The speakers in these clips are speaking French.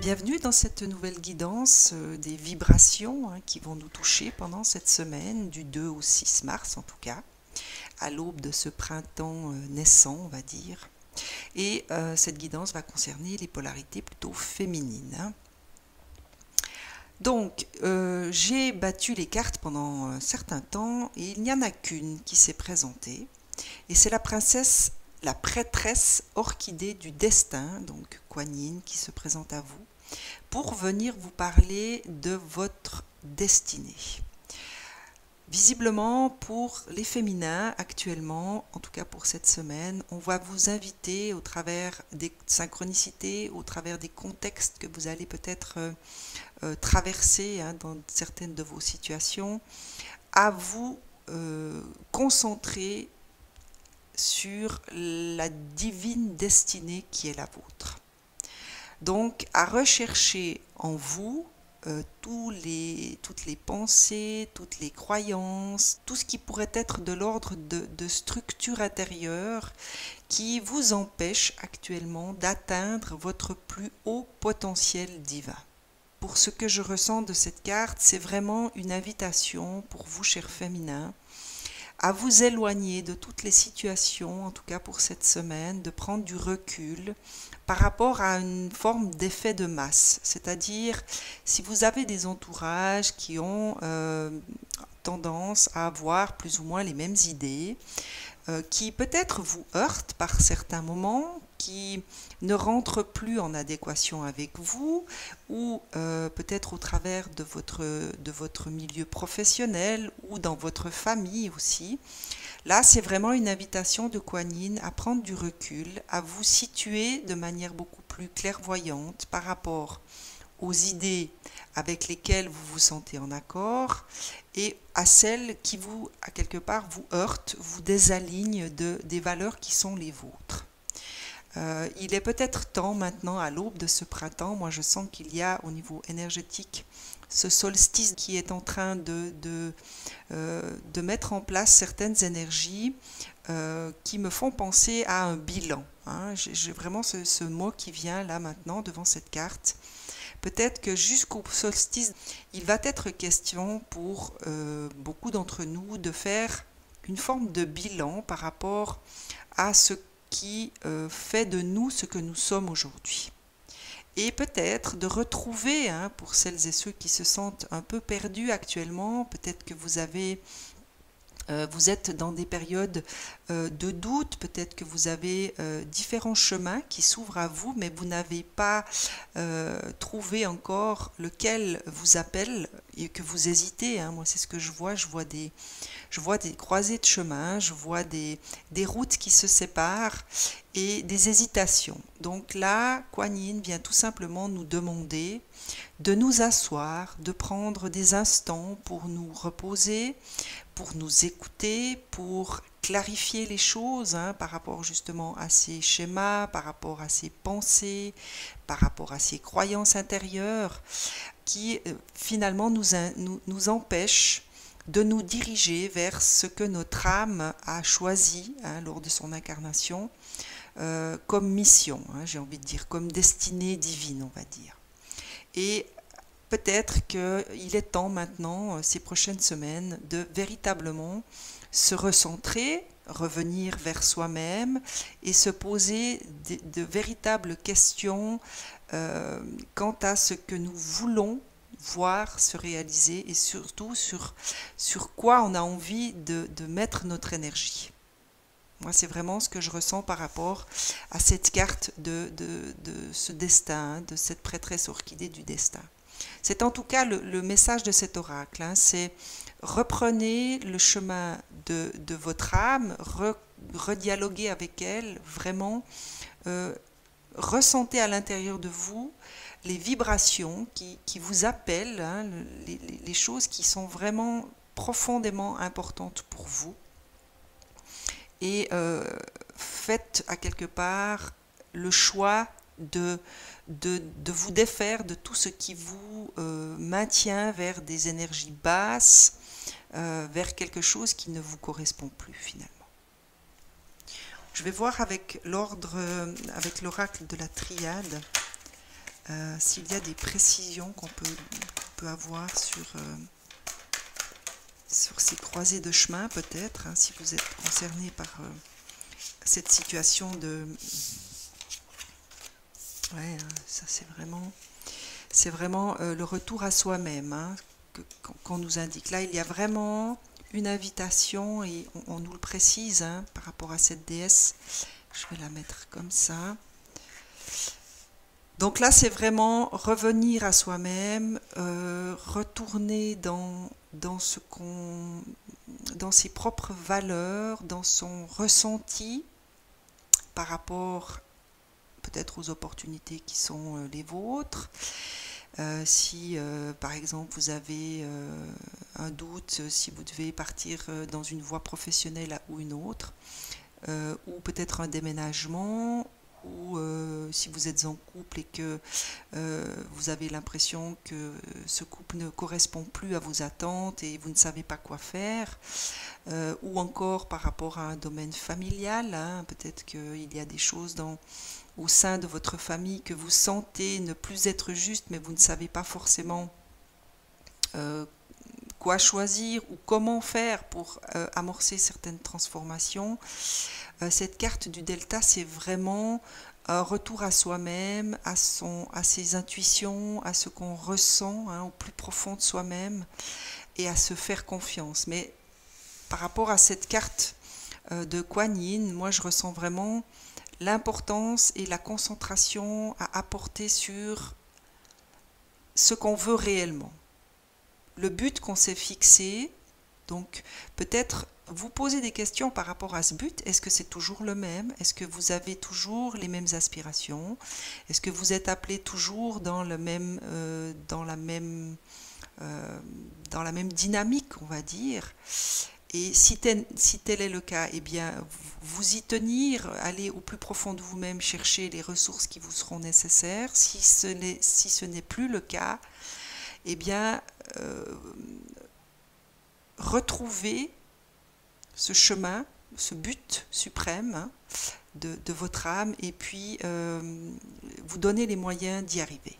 Bienvenue dans cette nouvelle guidance des vibrations qui vont nous toucher pendant cette semaine, du 2 au 6 mars en tout cas, à l'aube de ce printemps naissant, on va dire. Et cette guidance va concerner les polarités plutôt féminines. Donc, j'ai battu les cartes pendant un certain temps et il n'y en a qu'une qui s'est présentée. Et c'est la prêtresse orchidée du destin, donc Kuan Yin, qui se présente à vous, pour venir vous parler de votre destinée. Visiblement, pour les féminins, actuellement, en tout cas pour cette semaine, on va vous inviter au travers des synchronicités, au travers des contextes que vous allez peut-être traverser dans certaines de vos situations, à vous concentrer sur la divine destinée qui est la vôtre. Donc, à rechercher en vous toutes les pensées, toutes les croyances, tout ce qui pourrait être de l'ordre de structure intérieure qui vous empêche actuellement d'atteindre votre plus haut potentiel divin. Pour ce que je ressens de cette carte, c'est vraiment une invitation pour vous, chers féminins, à vous éloigner de toutes les situations, en tout cas pour cette semaine, de prendre du recul par rapport à une forme d'effet de masse. C'est-à-dire, si vous avez des entourages qui ont tendance à avoir plus ou moins les mêmes idées, qui peut-être vous heurtent par certains moments, qui ne rentrent plus en adéquation avec vous, ou peut-être au travers de votre milieu professionnel ou dans votre famille aussi. Là, c'est vraiment une invitation de Kuan Yin à prendre du recul, à vous situer de manière beaucoup plus clairvoyante par rapport aux idées avec lesquelles vous vous sentez en accord et à celles qui vous, à quelque part, vous heurtent, vous désalignent des valeurs qui sont les vôtres. Il est peut-être temps maintenant, à l'aube de ce printemps, moi je sens qu'il y a au niveau énergétique ce solstice qui est en train de mettre en place certaines énergies qui me font penser à un bilan. J'ai vraiment ce mot qui vient là maintenant devant cette carte. Peut-être que jusqu'au solstice, il va être question pour beaucoup d'entre nous de faire une forme de bilan par rapport à ce qui fait de nous ce que nous sommes aujourd'hui. Et peut-être de retrouver, pour celles et ceux qui se sentent un peu perdus actuellement, peut-être que vous êtes dans des périodes de doute, peut-être que vous avez différents chemins qui s'ouvrent à vous, mais vous n'avez pas trouvé encore lequel vous appelle et que vous hésitez. Moi, c'est ce que je vois des croisées de chemin, je vois des routes qui se séparent et des hésitations. Donc là, Kuan Yin vient tout simplement nous demander de nous asseoir, de prendre des instants pour nous reposer, pour nous écouter, pour clarifier les choses par rapport justement à ces schémas, par rapport à ces pensées, par rapport à ces croyances intérieures qui finalement nous empêchent de nous diriger vers ce que notre âme a choisi lors de son incarnation comme mission, j'ai envie de dire, comme destinée divine, on va dire. Et peut-être qu'il est temps maintenant, ces prochaines semaines, de véritablement se recentrer, revenir vers soi-même et se poser de véritables questions quant à ce que nous voulons voir se réaliser et surtout sur quoi on a envie de mettre notre énergie. Moi, c'est vraiment ce que je ressens par rapport à cette carte de ce destin, de cette prêtresse orchidée du destin. C'est en tout cas le message de cet oracle, c'est reprenez le chemin de votre âme, redialoguez avec elle, vraiment, ressentez à l'intérieur de vous les vibrations qui vous appellent, les choses qui sont vraiment profondément importantes pour vous. Et faites à quelque part le choix de vous défaire de tout ce qui vous maintient vers des énergies basses, vers quelque chose qui ne vous correspond plus finalement. Je vais voir avec l'ordre, avec l'oracle de la triade, s'il y a des précisions qu'on peut avoir sur ces croisées de chemin, peut-être, hein, si vous êtes concerné par cette situation de... Ouais, hein, ça c'est vraiment le retour à soi-même, hein, qu'on nous indique. Là, il y a vraiment une invitation, et on nous le précise, hein, par rapport à cette déesse. Je vais la mettre comme ça. Donc là, c'est vraiment revenir à soi-même, retourner dans ses propres valeurs, dans son ressenti par rapport peut-être aux opportunités qui sont les vôtres. Si par exemple vous avez un doute, si vous devez partir dans une voie professionnelle ou une autre, ou peut-être un déménagement, ou si vous êtes en couple et que vous avez l'impression que ce couple ne correspond plus à vos attentes et vous ne savez pas quoi faire, ou encore par rapport à un domaine familial, hein, peut-être qu'il y a des choses au sein de votre famille que vous sentez ne plus être juste, mais vous ne savez pas forcément quoi choisir ou comment faire pour amorcer certaines transformations. Cette carte du delta, c'est vraiment un retour à soi-même, à ses intuitions, à ce qu'on ressent, hein, au plus profond de soi-même, et à se faire confiance. Mais par rapport à cette carte de Kuan Yin, moi je ressens vraiment l'importance et la concentration à apporter sur ce qu'on veut réellement. Le but qu'on s'est fixé, donc peut-être vous poser des questions par rapport à ce but. Est-ce que c'est toujours le même? Est-ce que vous avez toujours les mêmes aspirations? Est-ce que vous êtes appelé toujours dans la même dynamique, on va dire? Et si tel est le cas, eh bien, vous y tenir, aller au plus profond de vous-même, chercher les ressources qui vous seront nécessaires. Si ce n'est plus le cas, eh bien, retrouvez ce chemin, ce but suprême, hein, de votre âme, et puis vous donner les moyens d'y arriver.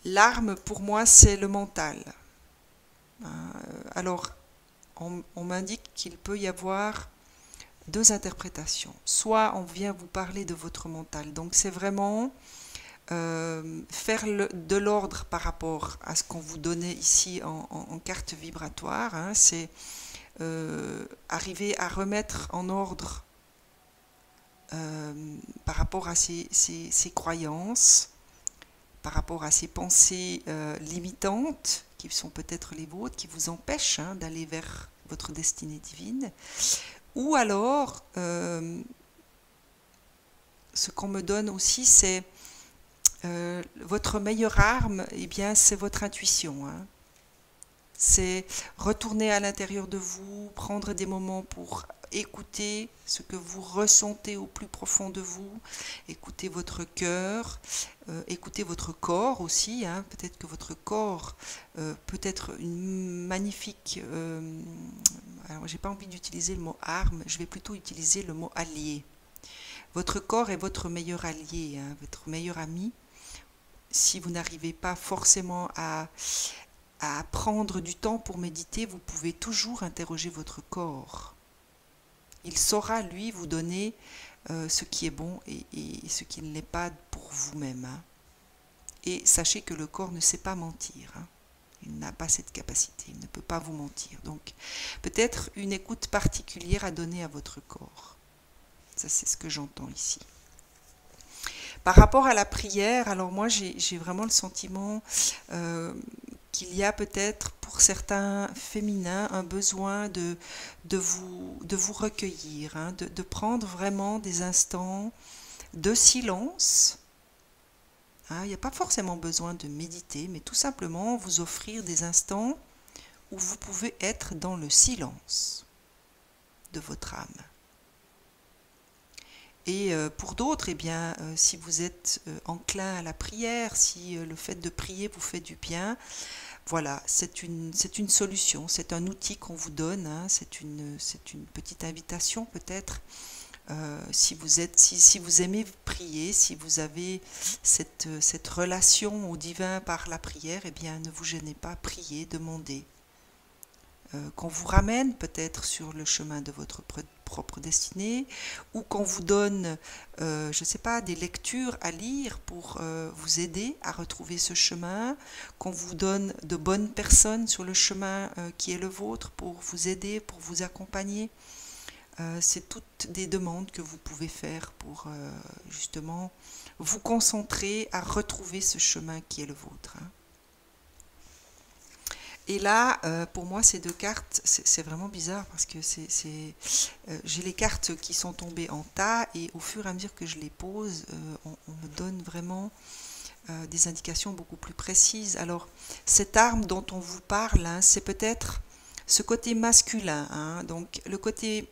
L'arme, pour moi, c'est le mental. Alors, on m'indique qu'il peut y avoir deux interprétations. Soit on vient vous parler de votre mental, donc c'est vraiment faire de l'ordre par rapport à ce qu'on vous donnait ici en carte vibratoire, hein, c'est arriver à remettre en ordre par rapport à ses croyances, par rapport à ces pensées limitantes qui sont peut-être les vôtres, qui vous empêchent, hein, d'aller vers votre destinée divine. Ou alors, ce qu'on me donne aussi, c'est votre meilleure arme, eh bien, c'est votre intuition, hein. C'est retourner à l'intérieur de vous, prendre des moments pour écouter ce que vous ressentez au plus profond de vous, écouter votre cœur, écouter votre corps aussi, hein. Peut-être que votre corps peut être une magnifique... alors, j'ai pas envie d'utiliser le mot arme, je vais plutôt utiliser le mot allié. Votre corps est votre meilleur allié, hein, votre meilleur ami. Si vous n'arrivez pas forcément à prendre du temps pour méditer, vous pouvez toujours interroger votre corps. Il saura, lui, vous donner ce qui est bon et ce qui ne l'est pas pour vous-même, hein. Et sachez que le corps ne sait pas mentir, hein. Il n'a pas cette capacité, il ne peut pas vous mentir. Donc, peut-être une écoute particulière à donner à votre corps. Ça, c'est ce que j'entends ici. Par rapport à la prière, alors moi, j'ai vraiment le sentiment qu'il y a peut-être pour certains féminins un besoin de vous recueillir, hein, de prendre vraiment des instants de silence. Hein, il n'y a pas forcément besoin de méditer, mais tout simplement vous offrir des instants où vous pouvez être dans le silence de votre âme. Et pour d'autres, eh bien, si vous êtes enclin à la prière, si le fait de prier vous fait du bien, voilà, c'est une solution, c'est un outil qu'on vous donne, hein, c'est une petite invitation peut-être Si vous aimez prier, si vous avez cette relation au divin par la prière, eh bien ne vous gênez pas, priez, demandez. Qu'on vous ramène peut-être sur le chemin de votre propre destinée, ou qu'on vous donne, je ne sais pas, des lectures à lire pour vous aider à retrouver ce chemin, qu'on vous donne de bonnes personnes sur le chemin qui est le vôtre pour vous aider, pour vous accompagner. C'est toutes des demandes que vous pouvez faire pour justement vous concentrer à retrouver ce chemin qui est le vôtre. Et là, pour moi, ces deux cartes, c'est vraiment bizarre parce que j'ai les cartes qui sont tombées en tas et au fur et à mesure que je les pose, on me donne vraiment des indications beaucoup plus précises. Alors, cette arme dont on vous parle, hein, c'est peut-être ce côté masculin. Hein, donc, le côté,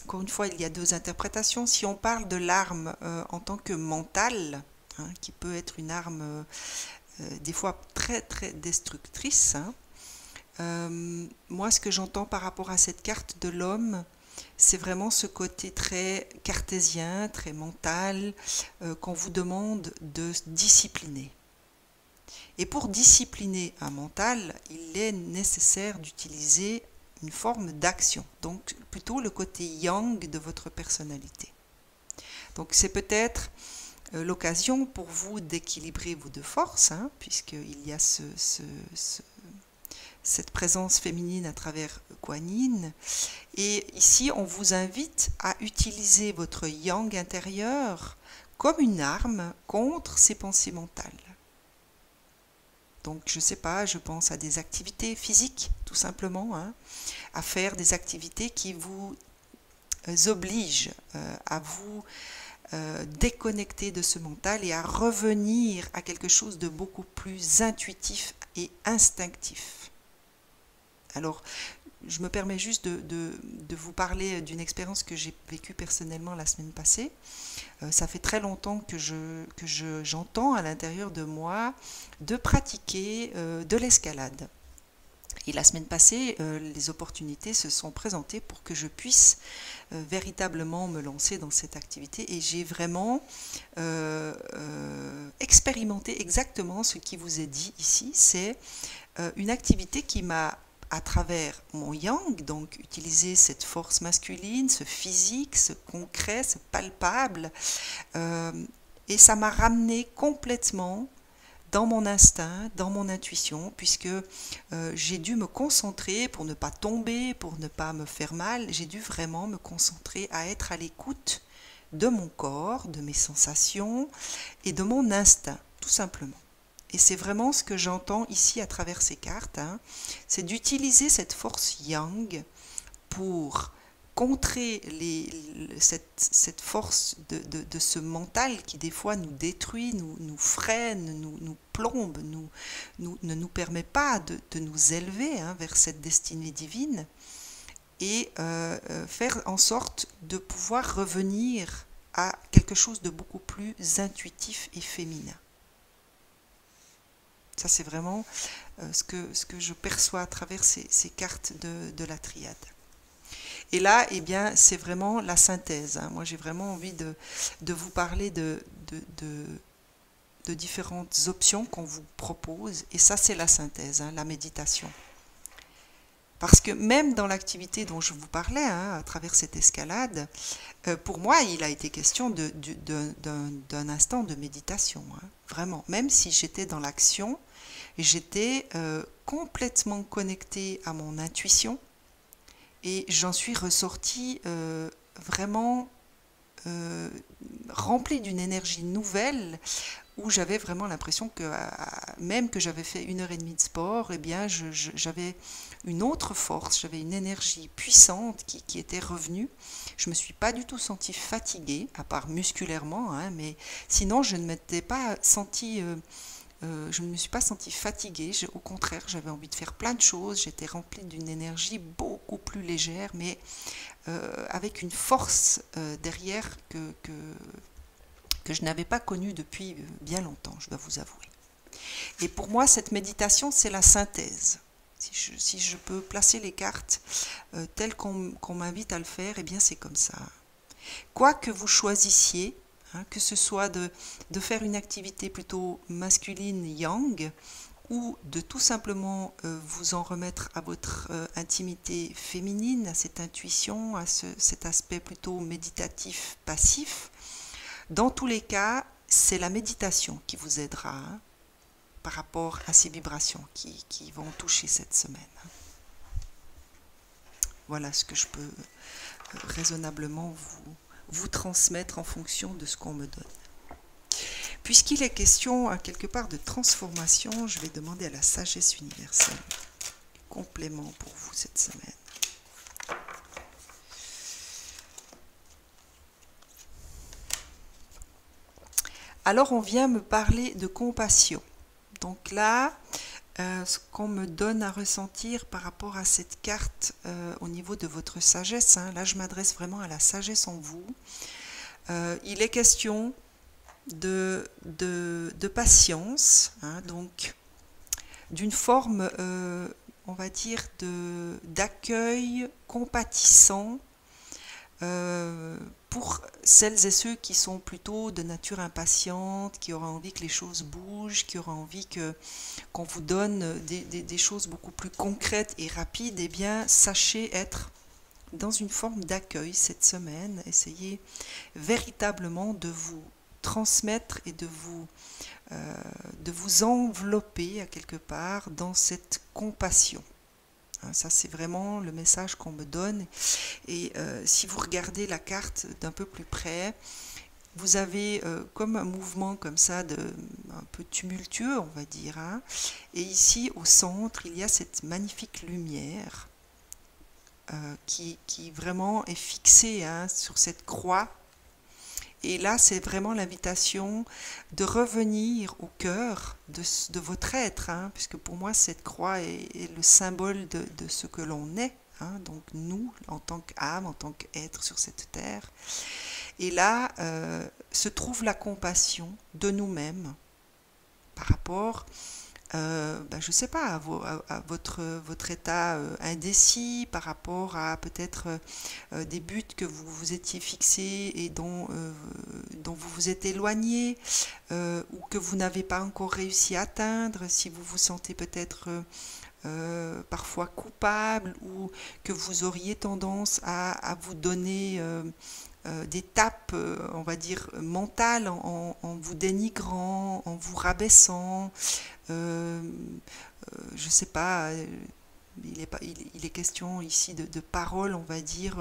encore une fois, il y a deux interprétations. Si on parle de l'arme en tant que mentale, hein, qui peut être une arme des fois très très destructrice, hein, moi, ce que j'entends par rapport à cette carte de l'homme, c'est vraiment ce côté très cartésien, très mental, qu'on vous demande de discipliner. Et pour discipliner un mental, il est nécessaire d'utiliser une forme d'action, donc plutôt le côté yang de votre personnalité. Donc c'est peut-être l'occasion pour vous d'équilibrer vos deux forces, hein, puisqu'il y a cette présence féminine à travers Kuan Yin. Et ici, on vous invite à utiliser votre yang intérieur comme une arme contre ces pensées mentales. Donc, je ne sais pas, je pense à des activités physiques, tout simplement, hein, à faire des activités qui vous obligent à vous déconnecter de ce mental et à revenir à quelque chose de beaucoup plus intuitif et instinctif. Alors, je me permets juste de vous parler d'une expérience que j'ai vécue personnellement la semaine passée. Ça fait très longtemps que j'entends à l'intérieur de moi de pratiquer de l'escalade. Et la semaine passée, les opportunités se sont présentées pour que je puisse véritablement me lancer dans cette activité. Et j'ai vraiment expérimenté exactement ce qui vous est dit ici. C'est une activité qui m'a, à travers mon yang, donc utiliser cette force masculine, ce physique, ce concret, ce palpable, et ça m'a ramené complètement dans mon instinct, dans mon intuition, puisque j'ai dû me concentrer pour ne pas tomber, pour ne pas me faire mal, j'ai dû vraiment me concentrer à être à l'écoute de mon corps, de mes sensations et de mon instinct, tout simplement. Et c'est vraiment ce que j'entends ici à travers ces cartes, hein, c'est d'utiliser cette force yang pour contrer cette force de ce mental qui des fois nous détruit, nous freine, nous plombe, ne nous permet pas de nous élever hein, vers cette destinée divine et faire en sorte de pouvoir revenir à quelque chose de beaucoup plus intuitif et féminin. Ça, c'est vraiment ce que je perçois à travers ces cartes de la triade. Et là, eh bien, c'est vraiment la synthèse. Hein. Moi, j'ai vraiment envie de vous parler de différentes options qu'on vous propose. Et ça, c'est la synthèse, hein, la méditation. Parce que même dans l'activité dont je vous parlais, hein, à travers cette escalade, pour moi, il a été question d'un instant de méditation. Hein, vraiment, même si j'étais dans l'action, j'étais complètement connectée à mon intuition et j'en suis ressortie vraiment remplie d'une énergie nouvelle où j'avais vraiment l'impression que même que j'avais fait 1h30 de sport, eh bien j'avais une autre force, j'avais une énergie puissante qui était revenue. Je ne me suis pas du tout sentie fatiguée, à part musculairement, hein, mais sinon je ne m'étais pas sentie... je ne me suis pas sentie fatiguée, au contraire, j'avais envie de faire plein de choses, j'étais remplie d'une énergie beaucoup plus légère, mais avec une force derrière que je n'avais pas connue depuis bien longtemps, je dois vous avouer. Et pour moi, cette méditation, c'est la synthèse. Si je peux placer les cartes telles qu'on m'invite à le faire, eh bien c'est comme ça. Quoi que vous choisissiez, que ce soit de faire une activité plutôt masculine, yang, ou de tout simplement vous en remettre à votre intimité féminine, à cette intuition, à cet aspect plutôt méditatif, passif. Dans tous les cas, c'est la méditation qui vous aidera par rapport à ces vibrations qui vont toucher cette semaine. Voilà ce que je peux raisonnablement vous transmettre en fonction de ce qu'on me donne. Puisqu'il est question quelque part de transformation, je vais demander à la sagesse universelle complément pour vous cette semaine. Alors on vient me parler de compassion. Donc là, ce qu'on me donne à ressentir par rapport à cette carte au niveau de votre sagesse, là je m'adresse vraiment à la sagesse en vous. Il est question de patience, donc d'une forme, on va dire, d'accueil compatissant pour celles et ceux qui sont plutôt de nature impatiente, qui auraient envie que les choses bougent, qui auraient envie qu'on vous donne des choses beaucoup plus concrètes et rapides. Eh bien, sachez être dans une forme d'accueil cette semaine. Essayez véritablement de vous transmettre et de vous envelopper à quelque part dans cette compassion. Ça, c'est vraiment le message qu'on me donne. Et si vous regardez la carte d'un peu plus près, vous avez comme un mouvement comme ça, un peu tumultueux, on va dire. Et ici, au centre, il y a cette magnifique lumière qui vraiment est fixée sur cette croix. Et là, c'est vraiment l'invitation de revenir au cœur de votre être, puisque pour moi, cette croix est le symbole de ce que l'on est, donc nous, en tant qu'âme, en tant qu'être sur cette terre. Et là, se trouve la compassion de nous-mêmes par rapport je ne sais pas, à votre état indécis, par rapport à peut-être des buts que vous vous étiez fixés et dont vous vous êtes éloigné, ou que vous n'avez pas encore réussi à atteindre, si vous vous sentez peut-être parfois coupable, ou que vous auriez tendance à vous donner des tapes, on va dire, mentales en vous dénigrant, en vous rabaissant. Je ne sais pas, il est question ici de paroles, on va dire,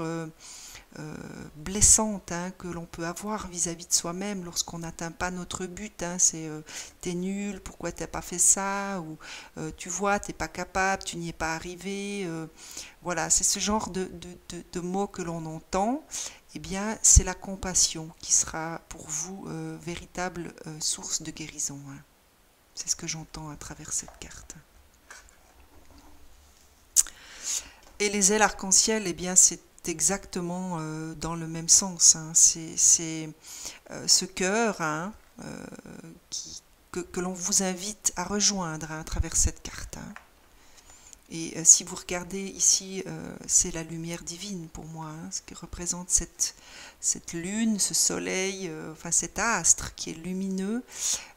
blessantes, que l'on peut avoir vis-à-vis de soi-même lorsqu'on n'atteint pas notre but. C'est t'es nul, pourquoi t'as pas fait ça, ou tu vois, t'es pas capable, tu n'y es pas arrivé. Voilà, c'est ce genre de mots que l'on entend. Eh bien, c'est la compassion qui sera pour vous véritable source de guérison. C'est ce que j'entends à travers cette carte. Et les ailes arc-en-ciel, eh bien, c'est exactement dans le même sens. C'est ce cœur que l'on vous invite à rejoindre à travers cette carte. Et si vous regardez ici, c'est la lumière divine pour moi, ce qui représente cette lune, ce soleil, enfin cet astre qui est lumineux.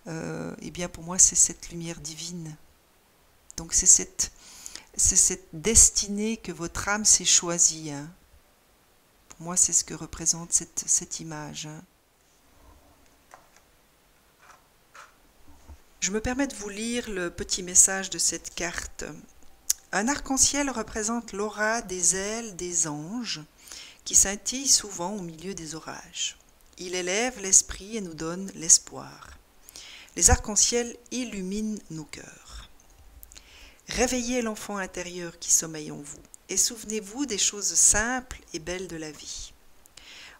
Eh bien pour moi c'est cette lumière divine. Donc c'est cette destinée que votre âme s'est choisie. Pour moi c'est ce que représente cette image. Je me permets de vous lire le petit message de cette carte. Un arc-en-ciel représente l'aura des ailes des anges qui scintillent souvent au milieu des orages. Il élève l'esprit et nous donne l'espoir. Les arcs-en-ciel illuminent nos cœurs. Réveillez l'enfant intérieur qui sommeille en vous et souvenez-vous des choses simples et belles de la vie.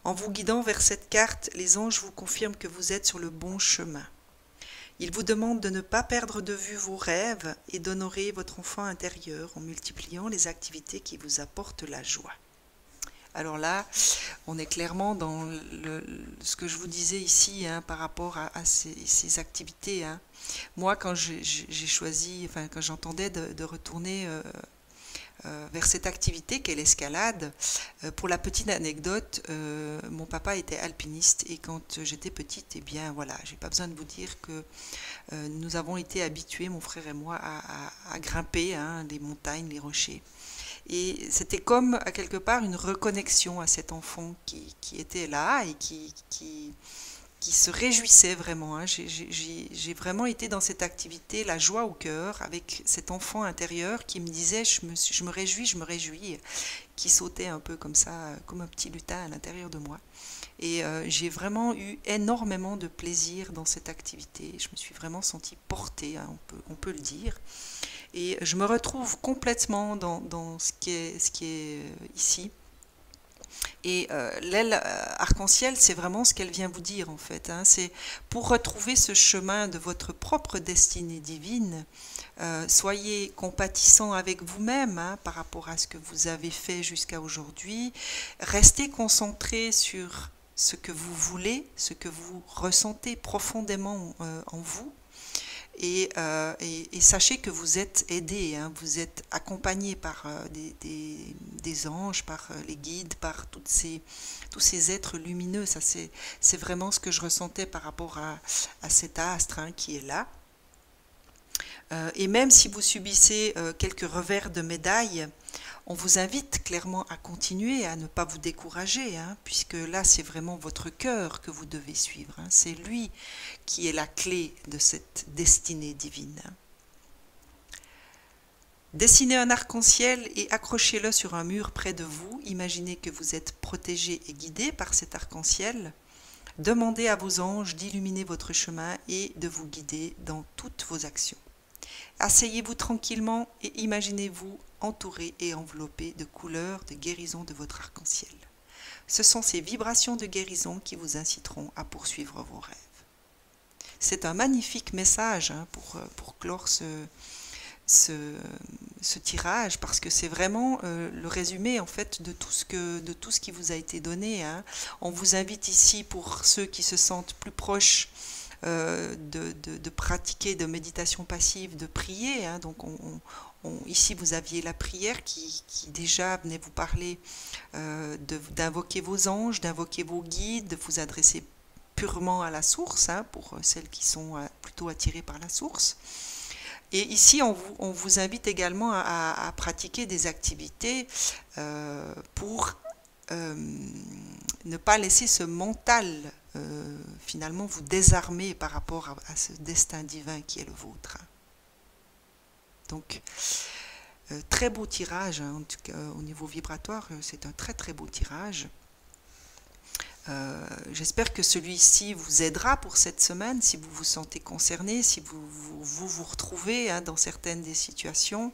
En vous guidant vers cette carte, les anges vous confirment que vous êtes sur le bon chemin. Ils vous demandent de ne pas perdre de vue vos rêves et d'honorer votre enfant intérieur en multipliant les activités qui vous apportent la joie. Alors là, on est clairement dans ce que je vous disais ici par rapport à ces activités. Moi, quand j'ai choisi, enfin quand j'entendais de retourner vers cette activité qu'est l'escalade. Pour la petite anecdote, mon papa était alpiniste et quand j'étais petite, eh bien voilà, j'ai pas besoin de vous dire que nous avons été habitués, mon frère et moi, à grimper hein, les montagnes, les rochers. Et c'était comme, à quelque part, une reconnexion à cet enfant qui était là et qui se réjouissait vraiment. Hein. J'ai vraiment été dans cette activité, la joie au cœur, avec cet enfant intérieur qui me disait je me réjouis, qui sautait un peu comme ça, comme un petit lutin à l'intérieur de moi. Et j'ai vraiment eu énormément de plaisir dans cette activité. Je me suis vraiment sentie portée, hein, on peut le dire. Et je me retrouve complètement dans ce qui est ici. Et l'aile arc-en-ciel, c'est vraiment ce qu'elle vient vous dire en fait. Hein. C'est pour retrouver ce chemin de votre propre destinée divine, soyez compatissant avec vous-même hein, par rapport à ce que vous avez fait jusqu'à aujourd'hui. Restez concentré sur ce que vous voulez, ce que vous ressentez profondément en vous. Et sachez que vous êtes aidé, hein, vous êtes accompagné par des anges, par les guides, par tous ces êtres lumineux. Ça, c'est vraiment ce que je ressentais par rapport à cet astre hein, qui est là. Et même si vous subissez quelques revers de médaille, on vous invite clairement à continuer, à ne pas vous décourager, hein, puisque là c'est vraiment votre cœur que vous devez suivre. Hein, c'est lui qui est la clé de cette destinée divine. Dessinez un arc-en-ciel et accrochez-le sur un mur près de vous. Imaginez que vous êtes protégé et guidé par cet arc-en-ciel. Demandez à vos anges d'illuminer votre chemin et de vous guider dans toutes vos actions. Asseyez-vous tranquillement et imaginez-vous entouré et enveloppé de couleurs de guérison de votre arc-en-ciel. Ce sont ces vibrations de guérison qui vous inciteront à poursuivre vos rêves. C'est un magnifique message hein, pour clore ce tirage parce que c'est vraiment le résumé en fait de tout ce qui vous a été donné. Hein. On vous invite ici pour ceux qui se sentent plus proches de pratiquer de méditation passive, de prier. Hein. Donc ici vous aviez la prière qui déjà venait vous parler d'invoquer vos anges, d'invoquer vos guides, de vous adresser purement à la source, hein, pour celles qui sont plutôt attirées par la source. Et ici, on vous invite également à pratiquer des activités pour ne pas laisser ce mental finalement vous désarmer par rapport à ce destin divin qui est le vôtre. Donc, très beau tirage, hein, en tout cas au niveau vibratoire, c'est un très très beau tirage. J'espère que celui-ci vous aidera pour cette semaine, si vous vous sentez concerné, si vous retrouvez hein, dans certaines des situations,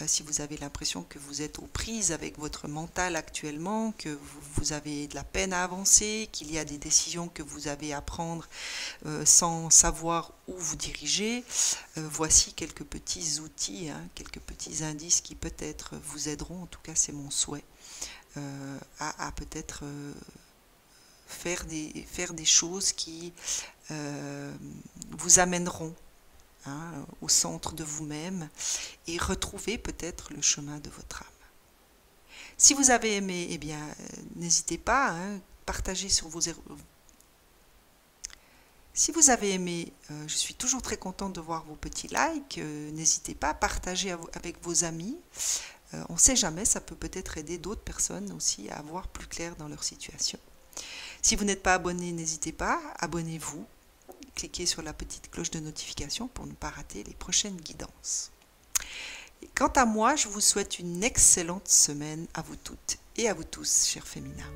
si vous avez l'impression que vous êtes aux prises avec votre mental actuellement, que vous avez de la peine à avancer, qu'il y a des décisions que vous avez à prendre sans savoir où vous diriger. Voici quelques petits outils, hein, quelques petits indices qui peut-être vous aideront, en tout cas c'est mon souhait, à peut-être faire des choses qui vous amèneront hein, au centre de vous-même et retrouver peut-être le chemin de votre âme. Si vous avez aimé, eh bien, n'hésitez pas, hein, partagez sur vos... Si vous avez aimé, je suis toujours très contente de voir vos petits likes, n'hésitez pas à partager avec vos amis. On ne sait jamais, ça peut peut-être aider d'autres personnes aussi à voir plus clair dans leur situation. Si vous n'êtes pas abonné, n'hésitez pas, abonnez-vous, cliquez sur la petite cloche de notification pour ne pas rater les prochaines guidances. Et quant à moi, je vous souhaite une excellente semaine à vous toutes et à vous tous, chers féminins.